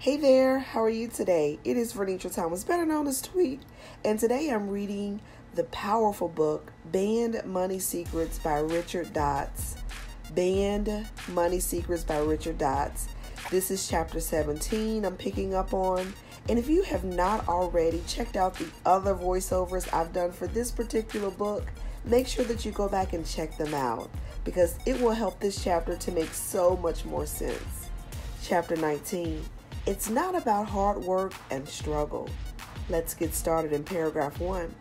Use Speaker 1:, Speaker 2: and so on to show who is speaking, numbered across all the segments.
Speaker 1: Hey there, how are you today? It is Vernitra Thomas, better known as Tweet, and today I'm reading the powerful book, Banned Money Secrets by Richard Dotts. Banned Money Secrets by Richard Dotts. This is chapter 17 I'm picking up on, and if you have not already checked out the other voiceovers I've done for this particular book, make sure that you go back and check them out, because it will help this chapter to make so much more sense. Chapter 19. It's not about hard work and struggle. Let's get started in paragraph 1.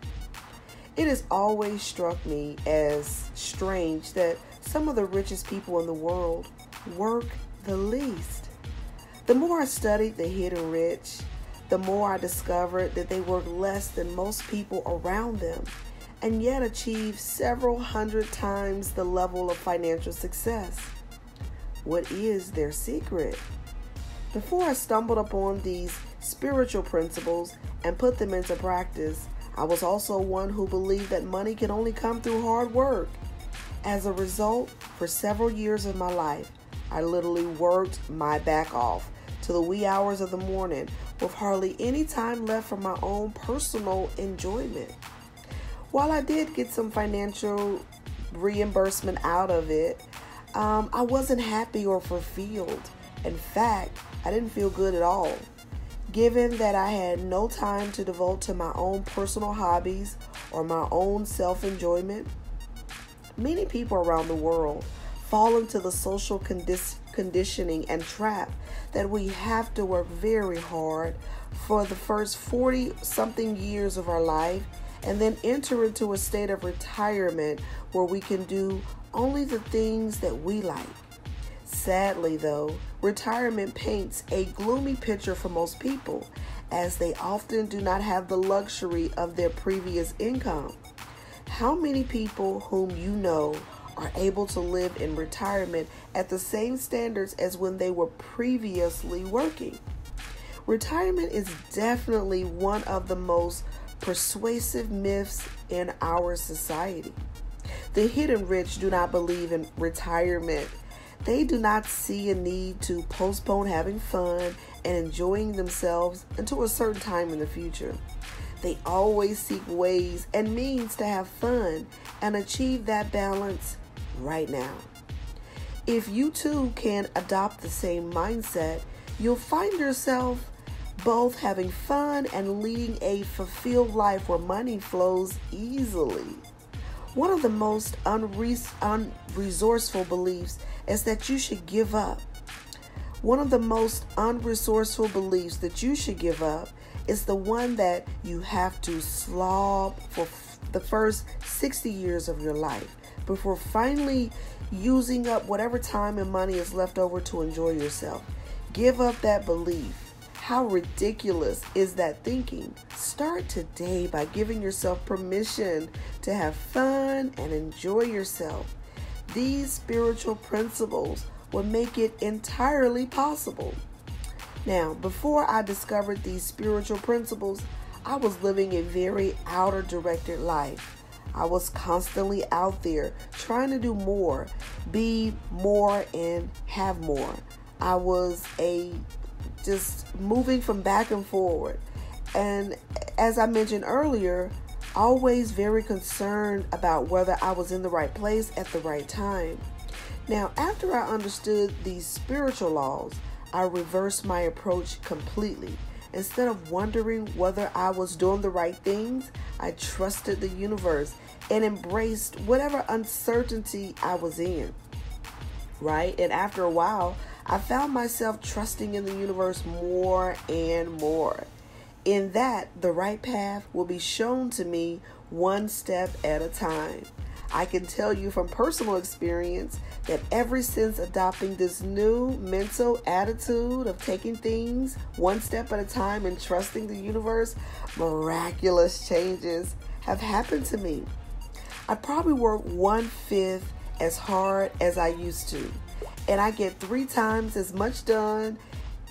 Speaker 1: It has always struck me as strange that some of the richest people in the world work the least. The more I studied the hidden rich, the more I discovered that they work less than most people around them and yet achieve several hundred times the level of financial success. What is their secret? Before I stumbled upon these spiritual principles and put them into practice, I was also one who believed that money can only come through hard work. As a result, for several years of my life, I literally worked my back off to the wee hours of the morning with hardly any time left for my own personal enjoyment. While I did get some financial reimbursement out of it, I wasn't happy or fulfilled. In fact, I didn't feel good at all. Given that I had no time to devote to my own personal hobbies or my own self-enjoyment, many people around the world fall into the social conditioning and trap that we have to work very hard for the first 40-something years of our life and then enter into a state of retirement where we can do only the things that we like. Sadly, though, retirement paints a gloomy picture for most people, as they often do not have the luxury of their previous income. How many people whom you know are able to live in retirement at the same standards as when they were previously working? Retirement is definitely one of the most persuasive myths in our society. The hidden rich do not believe in retirement. They do not see a need to postpone having fun and enjoying themselves until a certain time in the future. They always seek ways and means to have fun and achieve that balance right now. If you too can adopt the same mindset, you'll find yourself both having fun and leading a fulfilled life where money flows easily. One of the most unresourceful beliefs is that you should give up. One of the most unresourceful beliefs that you should give up is the one that you have to slog for the first 60 years of your life before finally using up whatever time and money is left over to enjoy yourself. Give up that belief. How ridiculous is that thinking? Start today by giving yourself permission to have fun and enjoy yourself. These spiritual principles will make it entirely possible. Now, before I discovered these spiritual principles, I was living a very outer-directed life. I was constantly out there trying to do more, be more, and have more. I was just moving from back and forward. And as I mentioned earlier, always very concerned about whether I was in the right place at the right time. Now, after I understood these spiritual laws, I reversed my approach completely. Instead of wondering whether I was doing the right things, I trusted the universe and embraced whatever uncertainty I was in. Right? And after a while, I found myself trusting in the universe more and more. In that, the right path will be shown to me one step at a time. I can tell you from personal experience that ever since adopting this new mental attitude of taking things one step at a time and trusting the universe, miraculous changes have happened to me. I probably work 1/5 as hard as I used to, and I get 3 times as much done,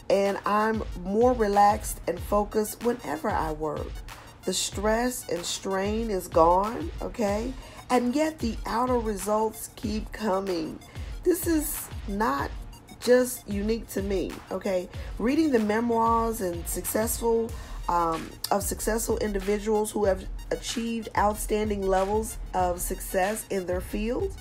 Speaker 1: and I'm more relaxed and focused whenever I work. The stress and strain is gone, okay? And yet the outer results keep coming. This is not just unique to me. Okay, reading the memoirs and successful individuals who have achieved outstanding levels of success in their field,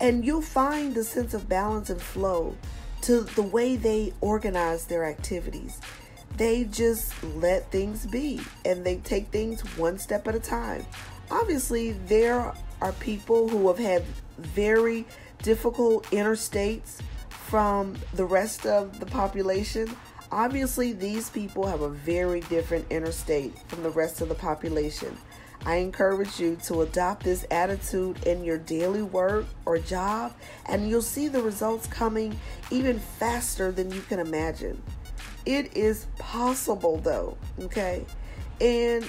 Speaker 1: and you'll find the sense of balance and flow to the way they organize their activities. They just let things be, and they take things one step at a time. Obviously, there are people who have had very difficult inner states from the rest of the population. Obviously, these people have a very different inner state from the rest of the population. I encourage you to adopt this attitude in your daily work or job, and you'll see the results coming even faster than you can imagine. It is possible though, okay? And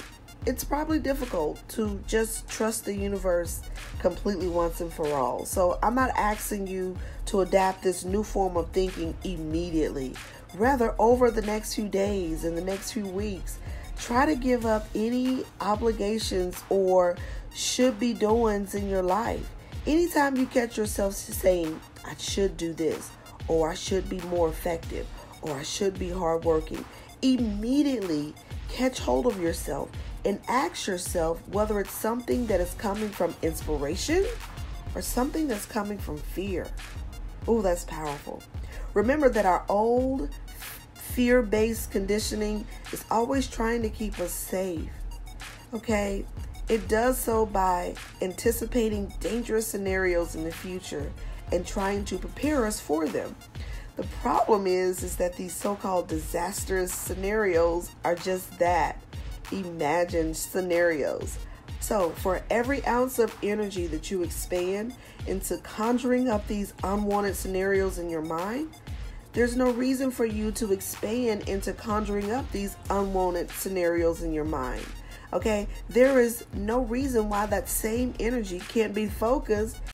Speaker 1: it's probably difficult to just trust the universe completely once and for all. So I'm not asking you to adapt this new form of thinking immediately. Rather, over the next few days and the next few weeks, try to give up any obligations or should be doings in your life. Anytime you catch yourself saying, I should do this, or I should be more effective, or I should be hardworking, immediately catch hold of yourself and ask yourself whether it's something that is coming from inspiration or something that's coming from fear. Oh, that's powerful. Remember that our old fear-based conditioning is always trying to keep us safe. Okay? It does so by anticipating dangerous scenarios in the future and trying to prepare us for them. The problem is that these so-called disastrous scenarios are just that, imagined scenarios. So for every ounce of energy that you expand into conjuring up these unwanted scenarios in your mind, there's no reason for you to expand into conjuring up these unwanted scenarios in your mind. Okay? There is no reason why that same energy can't be focused